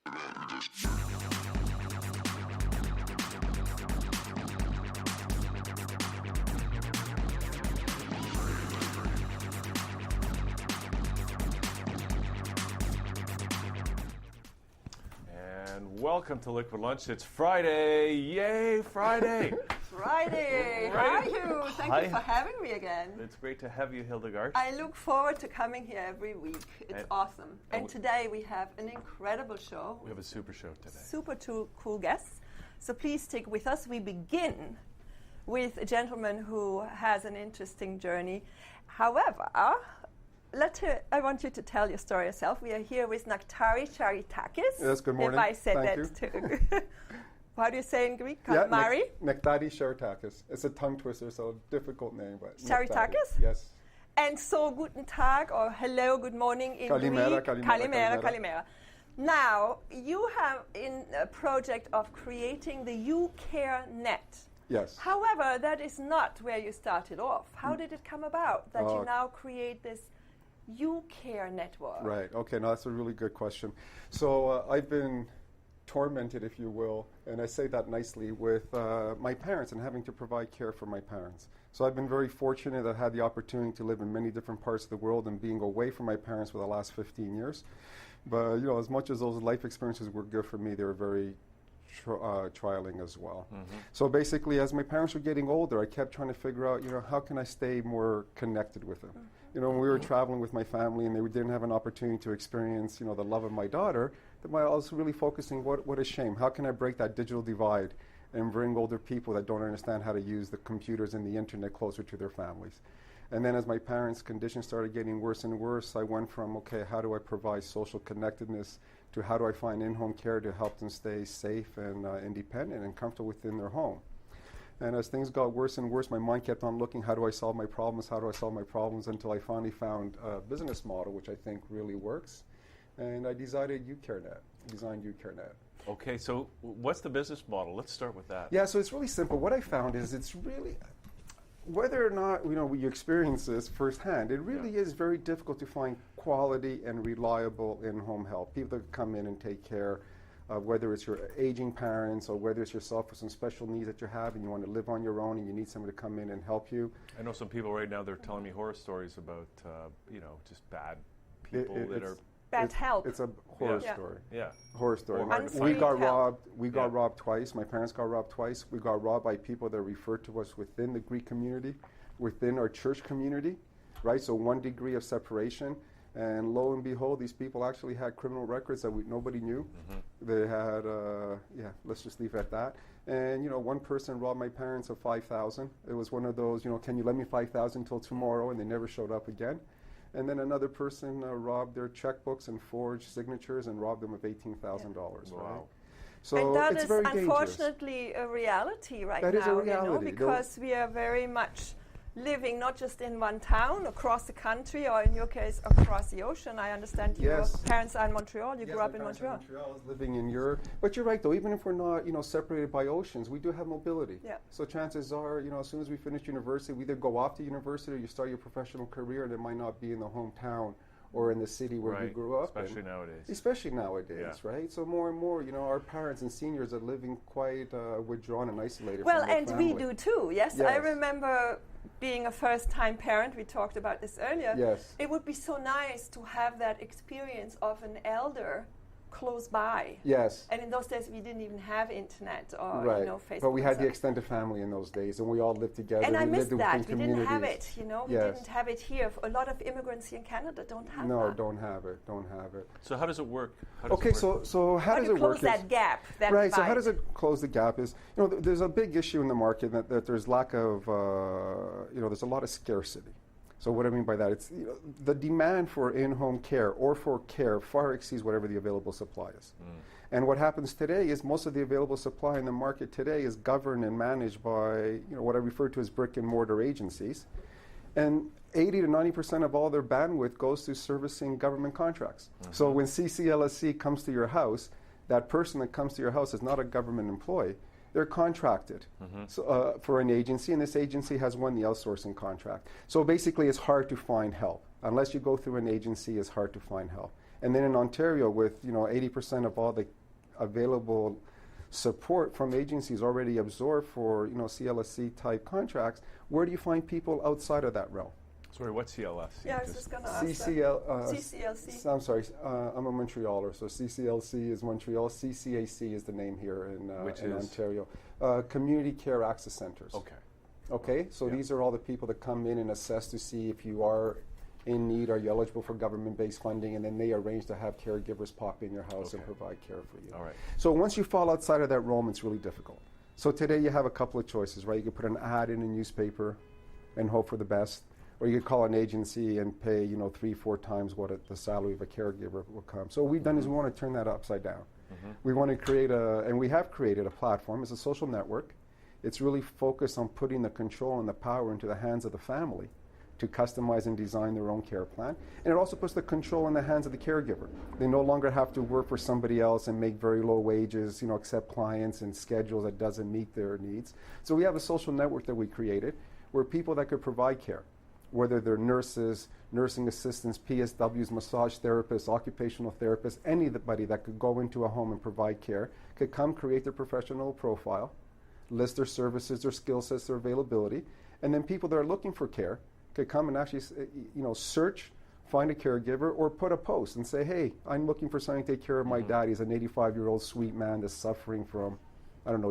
And welcome to Liquid Lunch. It's Friday. Yay, Friday. Friday. How are you? Thank you for having me again. It's great to have you, Hildegard. I look forward to coming here every week. It's awesome. And today we have an incredible show. We have a super show today. Super two cool guests. So please stick with us. We begin with a gentleman who has an interesting journey. However, I want you to tell your story yourself. We are here with Nectari Charitakis. Yes, good morning. If I said Thank that you. too. How do you say in Greek? Yeah, Mari? Nectari Charitakis. It's a tongue twister, so a difficult name. But Charitakis? Yes. And so, guten Tag, or hello, good morning in Kalimera, Greek. kalimera. Kalimera. Now, you have in a project of creating the UCareNet. Yes. However, that is not where you started off. How did it come about that you now create this UCare network? Right. Okay. Now that's a really good question. So I've been tormented, if you will, and I say that nicely, with my parents and having to provide care for my parents. So I've been very fortunate that I had the opportunity to live in many different parts of the world and being away from my parents for the last 15 years. But, you know, as much as those life experiences were good for me, they were very trialing as well. Mm-hmm. So basically, as my parents were getting older, I kept trying to figure out, you know, how can I stay more connected with them? Mm-hmm. You know, when we were traveling with my family and they didn't have an opportunity to experience, you know, the love of my daughter, I was really focusing, what a shame. How can I break that digital divide and bring older people that don't understand how to use the computers and the internet closer to their families? And then as my parents' condition started getting worse and worse, I went from, okay, how do I provide social connectedness to how do I find in-home care to help them stay safe and independent and comfortable within their home. And as things got worse and worse, my mind kept on looking, how do I solve my problems, until I finally found a business model which I think really works. And I designed UCareNet. Okay, so what's the business model? Let's start with that. Yeah, so it's really simple. What I found is it's really, whether or not you experience this firsthand, it really is very difficult to find quality and reliable in-home help. People that come in and take care of whether it's your aging parents or whether it's yourself with some special needs that you have and you want to live on your own and you need someone to come in and help you. I know some people right now, they're telling me horror stories about, just bad people that are... Bad help. It's a horror story. Yeah. Horror story. We got robbed. We got robbed twice. My parents got robbed twice. We got robbed by people that referred to us within the Greek community, within our church community, right? So 1 degree of separation. And lo and behold, these people actually had criminal records that nobody knew. Mm-hmm. They had, let's just leave it at that. And, you know, one person robbed my parents of $5,000. It was one of those, you know, can you lend me $5,000 until tomorrow? And they never showed up again. And then another person robbed their checkbooks and forged signatures and robbed them of $18,000. Wow. Right? So and that it's is very unfortunately a reality right now. That is a reality. Because we are very much living not just in one town, across the country, or in your case, across the ocean. I understand your parents are in Montreal. You grew up in Montreal. I was living in Europe. But you're right, though. Even if we're not, separated by oceans, we do have mobility. Yeah. So chances are, as soon as we finish university, we either go off to university or you start your professional career, and it might not be in the hometown or in the city where we grew up. Especially nowadays, right? So more and more, our parents and seniors are living quite withdrawn and isolated from their family. We do too, yes. I remember being a first-time parent, we talked about this earlier. Yes. It would be so nice to have that experience of an elder close by. Yes. And in those days, we didn't even have internet or Facebook. But we had the extended family in those days, and we all lived together. And I missed that. We didn't have it. We didn't have it here. A lot of immigrants here in Canada don't have that. No, don't have it. So how does it work? So how does it work? Close that gap? That right. Divide? So how does it close the gap? Is there's a big issue in the market that there's lack of there's a lot of scarcity. So what I mean by that, it's the demand for in-home care or for care far exceeds whatever the available supply is. And what happens today is most of the available supply in the market today is governed and managed by what I refer to as brick and mortar agencies. And 80 to 90% of all their bandwidth goes to servicing government contracts. Mm-hmm. So when CCLSC comes to your house, that person that comes to your house is not a government employee. They're contracted for an agency, and this agency has won the outsourcing contract. So basically, it's hard to find help. Unless you go through an agency, it's hard to find help. And then in Ontario, with 80% of all the available support from agencies already absorbed for CLSC type contracts, where do you find people outside of that realm? Sorry, what's CLS? Yeah, I was just going to ask CCLC. I'm sorry, I'm a Montrealer, so CCLC is Montreal. CCAC is the name here in Ontario. Community Care Access Centers. Okay, so these are all the people that come in and assess to see if you are in need, are you eligible for government-based funding, and then they arrange to have caregivers pop in your house and provide care for you. All right. So once you fall outside of that realm, it's really difficult. So today you have a couple of choices, right? You could put an ad in a newspaper and hope for the best, or you could call an agency and pay 3-4 times what the salary of a caregiver will come. So what we've done is we want to turn that upside down. We want to create and we have created a platform. It's a social network. It's really focused on putting the control and the power into the hands of the family to customize and design their own care plan. And it also puts the control in the hands of the caregiver. They no longer have to work for somebody else and make very low wages, accept clients and schedules that doesn't meet their needs. So we have a social network that we created where people that could provide care, whether they're nurses, nursing assistants, PSWs, massage therapists, occupational therapists, anybody that could go into a home and provide care, could come create their professional profile, list their services, their skill sets, their availability, and then people that are looking for care could come and actually, search, find a caregiver, or put a post and say, hey, I'm looking for someone to take care of my dad. He's an 85-year-old sweet man that's suffering from,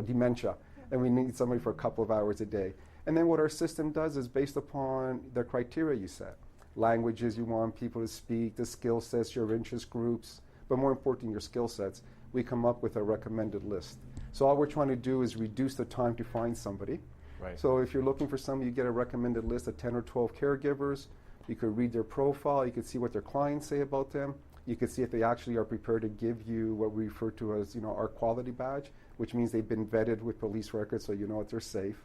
dementia, and we need somebody for a couple of hours a day. And then what our system does is based upon the criteria you set. Languages you want people to speak, the skill sets, your interest groups, but more important, your skill sets. We come up with a recommended list. So all we're trying to do is reduce the time to find somebody. Right. So if you're looking for somebody, you get a recommended list of 10 or 12 caregivers. You could read their profile. You could see what their clients say about them. You could see if they actually are prepared to give you what we refer to as, our quality badge, which means they've been vetted with police records so you know that they're safe.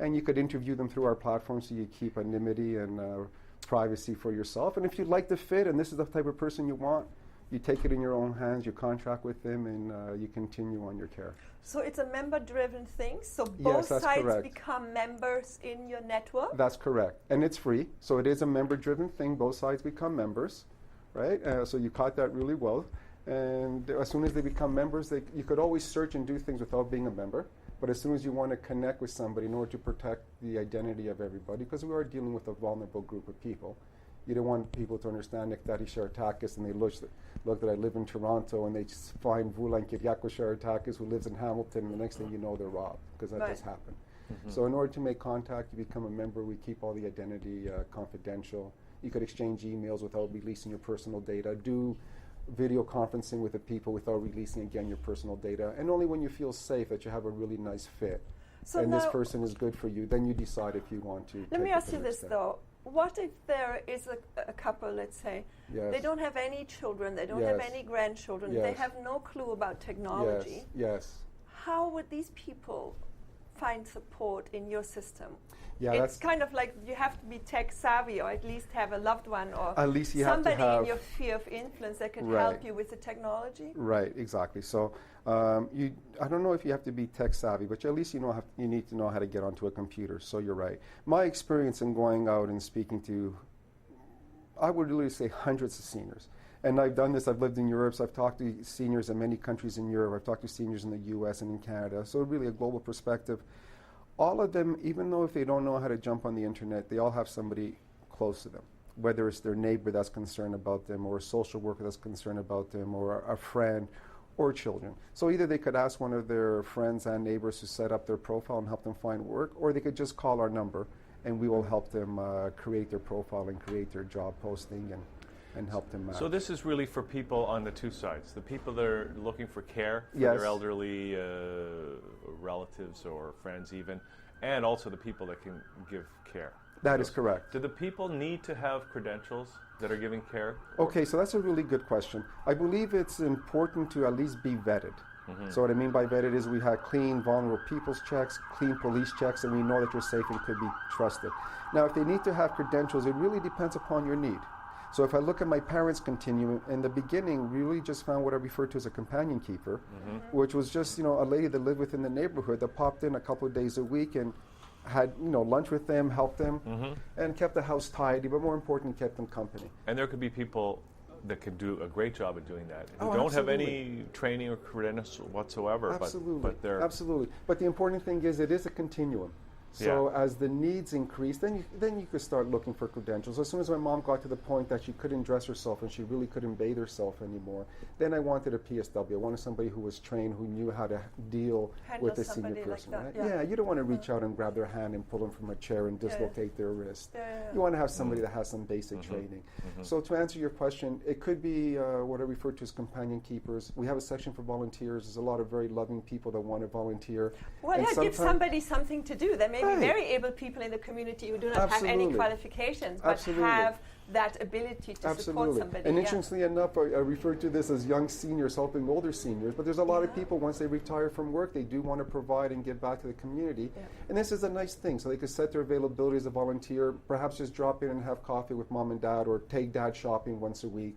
And you could interview them through our platform so you keep anonymity and privacy for yourself. And if you like the fit and this is the type of person you want, you take it in your own hands, you contract with them, and you continue on your care. So it's a member-driven thing? So both sides become members in your network? That's correct. And it's free. So it is a member-driven thing. Both sides become members, right? So you caught that really well. And as soon as they become members, you could always search and do things without being a member. But as soon as you want to connect with somebody in order to protect the identity of everybody, because we are dealing with a vulnerable group of people, you don't want people to understand Nectari Charitakis and they look that I live in Toronto and they just find Vulan Kyriakos Charitakis who lives in Hamilton, and the next thing you know, they're robbed, because that does happen. So in order to make contact, you become a member. We keep all the identity confidential. You could exchange emails without releasing your personal data, do video conferencing with the people without releasing, again, your personal data, and only when you feel safe that you have a really nice fit and this person is good for you, then you decide if you want to. Let me ask you this, though. What if there is a couple, let's say, they don't have any children, they don't have any grandchildren, they have no clue about technology? Yes. How would these people find support in your system? Yeah, it's kind of like you have to be tech savvy, or at least have a loved one, or at least you somebody have to have in your sphere of influence that can help you with the technology. Right, exactly. So I don't know if you have to be tech savvy, but at least you need to know how to get onto a computer. So you're right. My experience in going out and speaking to, I would really say, hundreds of seniors. And I've done this. I've lived in Europe, so I've talked to seniors in many countries in Europe. I've talked to seniors in the U.S. and in Canada. So really a global perspective. All of them, even though if they don't know how to jump on the internet, they all have somebody close to them, whether it's their neighbor that's concerned about them, or a social worker that's concerned about them, or a friend, or children. So either they could ask one of their friends and neighbors to set up their profile and help them find work, or they could just call our number and we will help them create their profile and create their job posting and help them out. So this is really for people on the two sides, the people that are looking for care for their elderly relatives or friends even, and also the people that can give care. That is correct. Do the people need to have credentials that are giving care? Okay, so that's a really good question. I believe it's important to at least be vetted. So what I mean by vetted is we have clean vulnerable people's checks, clean police checks, and we know that you're safe and could be trusted. Now, if they need to have credentials, it really depends upon your need. So if I look at my parents' continuum, in the beginning, we really just found what I refer to as a companion keeper, which was just, a lady that lived within the neighborhood that popped in a couple of days a week and had, lunch with them, helped them, and kept the house tidy, but more importantly, kept them company. And there could be people that can do a great job at doing that, who Oh, don't have absolutely. any training or credentials whatsoever. Absolutely. But they're Absolutely. But the important thing is it is a continuum. So as the needs increase, then you could start looking for credentials. As soon as my mom got to the point that she couldn't dress herself and she really couldn't bathe herself anymore, then I wanted a PSW. I wanted somebody who was trained, who knew how to deal with a senior person. Like right? that, Yeah, you don't want to reach out and grab their hand and pull them from a chair and dislocate their wrist. You want to have somebody that has some basic training. So to answer your question, it could be what I refer to as companion keepers. We have a section for volunteers. There's a lot of very loving people that want to volunteer. Well, yeah, give somebody something to do. There may be very able people in the community who do not have any qualifications, but have that ability to support somebody. And interestingly enough, I refer to this as young seniors helping older seniors, but there's a lot of people, once they retire from work, they do want to provide and give back to the community. And this is a nice thing, so they could set their availability as a volunteer, perhaps just drop in and have coffee with mom and dad, or take dad shopping once a week.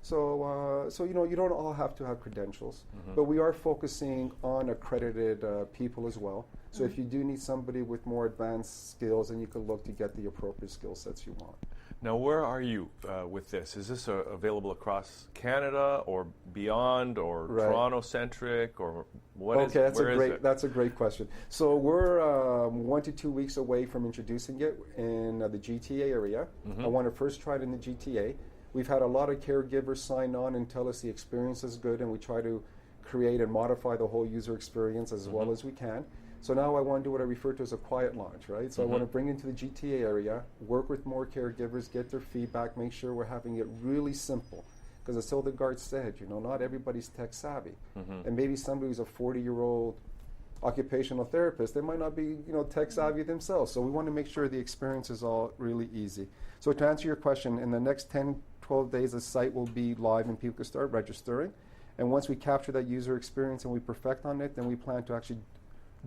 So you know, you don't all have to have credentials, but we are focusing on accredited people as well. So if you do need somebody with more advanced skills, then you can look to get the appropriate skill sets you want. Now, where are you with this? Is this available across Canada or beyond, or Toronto-centric, or what is it? Okay, that's a great question. So we're 1 to 2 weeks away from introducing it in the GTA area. I want to first try it in the GTA. We've had a lot of caregivers sign on and tell us the experience is good, and we try to create and modify the whole user experience as well as we can. So now I want to do what I refer to as a quiet launch, right? So I want to bring into the GTA area, work with more caregivers, get their feedback, make sure we're having it really simple. Because as Hildegard said, you know, not everybody's tech savvy. And maybe somebody who's a 40-year-old occupational therapist, they might not be, you know, tech savvy themselves. So we want to make sure the experience is all really easy. So to answer your question, in the next 10, 12 days, the site will be live and people can start registering. And once we capture that user experience and we perfect on it, then we plan to actually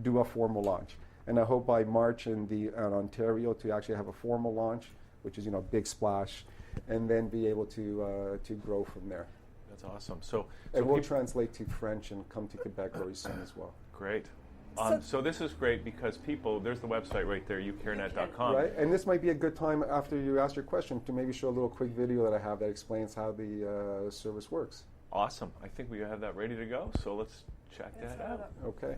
do a formal launch. And I hope by March in Ontario to actually have a formal launch, which is, you know, big splash, and then be able to grow from there. That's awesome. So we'll translate to French and come to Quebec very soon as well. Great. So this is great because there's the website right there, UCarenet.com. Right, and this might be a good time after you ask your question to maybe show a little quick video that I have that explains how the service works. Awesome. I think we have that ready to go, so let's check that out. Okay.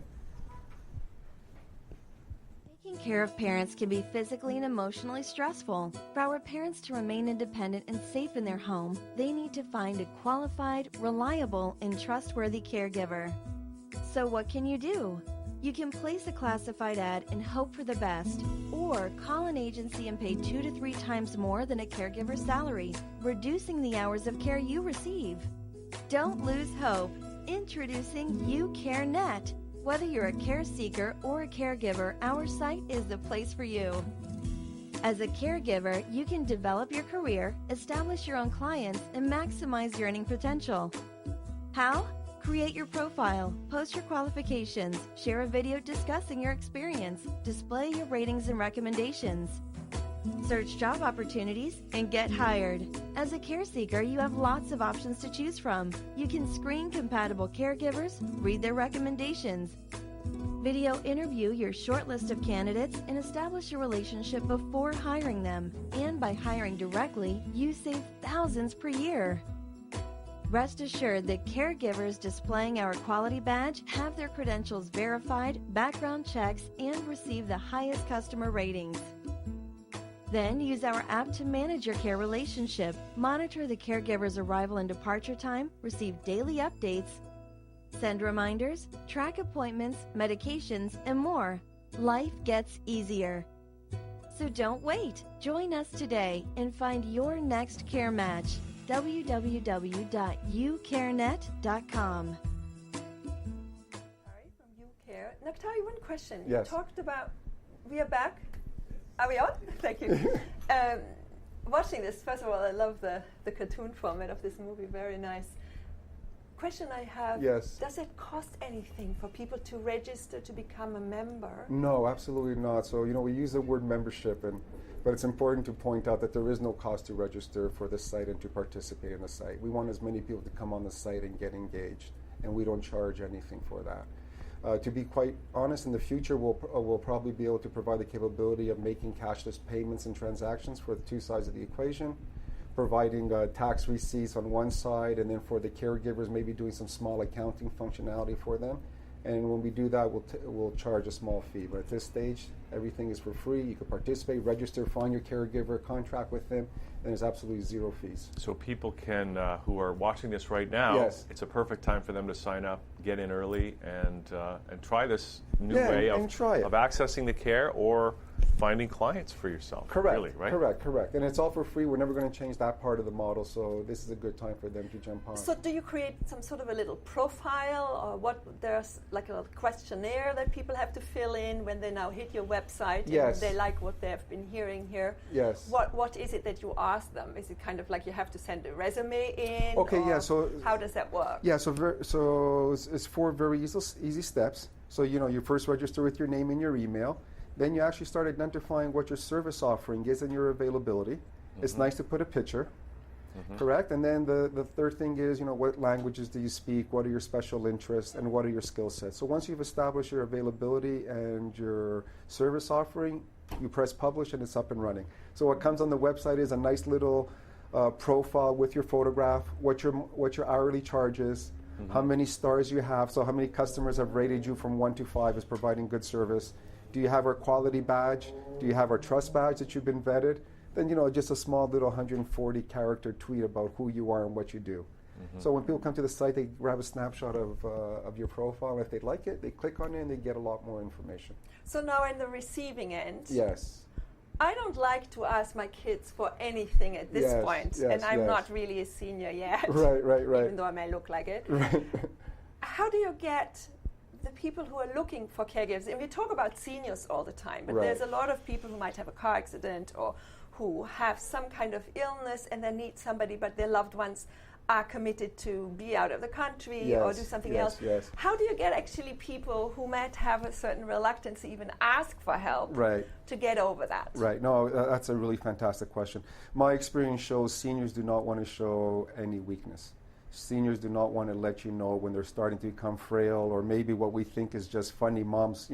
Taking care of parents can be physically and emotionally stressful. For our parents to remain independent and safe in their home, they need to find a qualified, reliable, and trustworthy caregiver. So what can you do? You can place a classified ad and hope for the best, or call an agency and pay 2 to 3 times more than a caregiver's salary, reducing the hours of care you receive. Don't lose hope. Introducing UCarenet. Whether you're a care seeker or a caregiver, our site is the place for you. As a caregiver, you can develop your career, establish your own clients, and maximize your earning potential. How? Create your profile, post your qualifications, share a video discussing your experience, display your ratings and recommendations. Search job opportunities and get hired. As a care seeker, you have lots of options to choose from. You can screen compatible caregivers, read their recommendations, video interview your short list of candidates, and establish a relationship before hiring them. And by hiring directly, you save thousands per year. Rest assured that caregivers displaying our quality badge have their credentials verified, background checks, and receive the highest customer ratings. Then use our app to manage your care relationship, monitor the caregiver's arrival and departure time, receive daily updates, send reminders, track appointments, medications, and more. Life gets easier. So don't wait. Join us today and find your next care match. www.ucarenet.com. Sorry, from UCare. Nectari, one question. Yes. You talked about, we are back. Are we on? Thank you. Watching this, first of all, I love the cartoon format of this movie. Very nice. Question I have, does it cost anything for people to register to become a member? No, absolutely not. So, you know, we use the word membership, but it's important to point out that there is no cost to register for the site and to participate in the site. We want as many people to come on the site and get engaged, and we don't charge anything for that. To be quite honest, in the future, we'll probably be able to provide the capability of making cashless payments and transactions for the two sides of the equation. providing tax receipts on one side, and then for the caregivers, maybe doing some small accounting functionality for them. And when we do that, we'll charge a small fee. But at this stage, everything is for free. You can participate, register, find your caregiver, contract with them, and there's absolutely zero fees. So people can, who are watching this right now, yes. It's a perfect time for them to sign up, get in early, and try this new way of accessing the care or finding clients for yourself. Correct. Really, right? Correct. And it's all for free. We're never going to change that part of the model, so this is a good time for them to jump on. So do you create some sort of a little profile, or what? There's like a questionnaire that people have to fill in when they now hit your website, yes. and they like what they've been hearing here. Yes. What is it that you ask them? Is it kind of like you have to send a resume in? Okay, yeah. So how does that work? Yeah, so it's 4 very easy steps. So you first register with your name and your email. Then you actually start identifying what your service offering is and your availability. Mm-hmm. It's nice to put a picture, correct? And then the third thing is, what languages do you speak? What are your special interests? And what are your skill sets? So once you've established your availability and your service offering, you press publish and it's up and running. So what comes on the website is a nice little profile with your photograph, what your hourly charge is, how many stars you have, so how many customers have rated you from 1 to 5 as providing good service. Do you have our quality badge? Do you have our trust badge that you've been vetted? Then, just a small little 140-character tweet about who you are and what you do. So when people come to the site, they grab a snapshot of your profile. If they like it, they click on it and they get a lot more information. So now in the receiving end, yes. I don't like to ask my kids for anything at this point, and I'm not really a senior yet. Right. Even though I may look like it. Right. How do you get the people who are looking for caregivers? And we talk about seniors all the time, but there's a lot of people who might have a car accident or who have some kind of illness and they need somebody, but their loved ones are committed to be out of the country or do something else. Yes. How do you get actually people who might have a certain reluctance to even ask for help to get over that? Right. No, that's a really fantastic question. My experience shows seniors do not want to show any weakness. Seniors do not want to let you know when they're starting to become frail, or maybe what we think is just funny moms,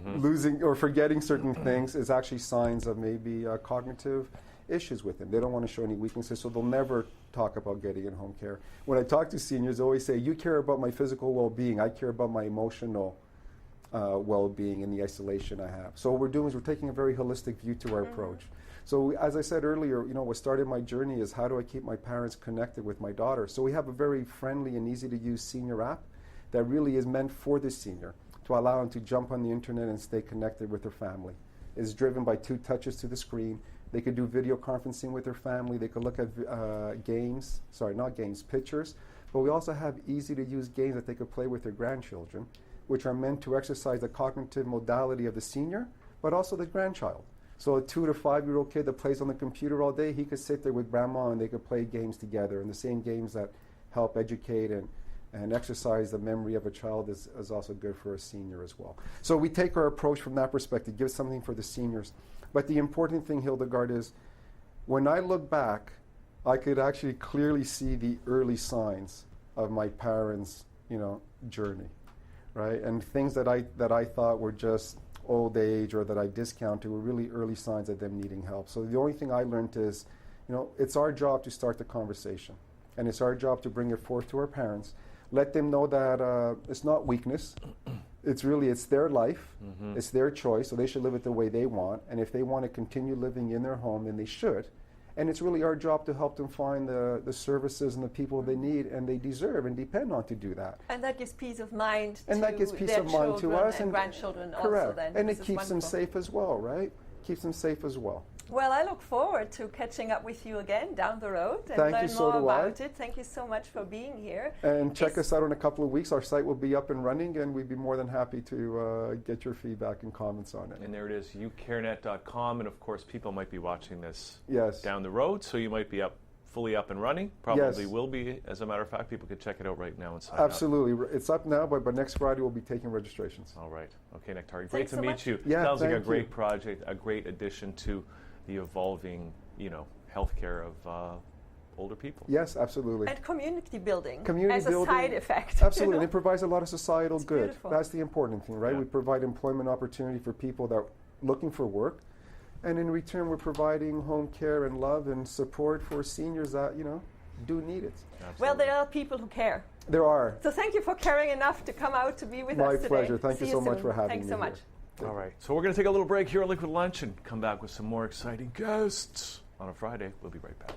losing or forgetting certain things is actually signs of maybe cognitive issues with them. They don't want to show any weaknesses, so they'll never talk about getting in-home care. When I talk to seniors, I always say, you care about my physical well-being, I care about my emotional well-being and the isolation I have. So what we're doing is we're taking a very holistic view to our approach. So as I said earlier, what started my journey is how do I keep my parents connected with my daughter? So we have a very friendly and easy to use senior app that really is meant for the senior to allow them to jump on the internet and stay connected with their family. It's driven by 2 touches to the screen. They could do video conferencing with their family. They could look at pictures. But we also have easy to use games that they could play with their grandchildren, which are meant to exercise the cognitive modality of the senior, but also the grandchild. So a 2 to 5-year-old kid that plays on the computer all day, he could sit there with grandma and they could play games together. And the same games that help educate and exercise the memory of a child is also good for a senior as well. So we take our approach from that perspective, give something for the seniors. But the important thing, Hildegard, is when I look back, I could actually clearly see the early signs of my parents' journey, right? And things that I thought were just old age or that I discounted were really early signs of them needing help. So the only thing I learned is, it's our job to start the conversation. And it's our job to bring it forth to our parents. Let them know that it's not weakness. It's their life. It's their choice, so they should live it the way they want. And if they want to continue living in their home, then they should. And it's really our job to help them find the services and the people they need and they deserve and depend on to do that. And that gives peace of mind and that gives peace of mind to us and grandchildren correct. Also then. And it keeps them safe as well, right? Keeps them safe as well. Well, I look forward to catching up with you again down the road and learn more about it. Thank you so much for being here. And check us out in a couple of weeks. Our site will be up and running, and we'd be more than happy to get your feedback and comments on it. And there it is, UCarenet.com. And, of course, people might be watching this yes. down the road, so you might be fully up and running. Probably will be. As a matter of fact, people could check it out right now and sign Absolutely. Up. It's up now, but next Friday we'll be taking registrations. All right. Okay, Nectari. Great to meet you. Yeah, sounds like a great project, a great addition to the evolving, healthcare of older people. Yes, absolutely. And community building as a side effect. Absolutely, and it provides a lot of societal good. Beautiful. That's the important thing, right? Yeah. We provide employment opportunity for people that are looking for work. And in return, we're providing home care and love and support for seniors that, do need it. Absolutely. Well, there are people who care. There are. So thank you for caring enough to come out to be with us today. My pleasure. Thank you so much for having me. Thanks so much. All right. So we're going to take a little break here on Liquid Lunch and come back with some more exciting guests on a Friday. We'll be right back.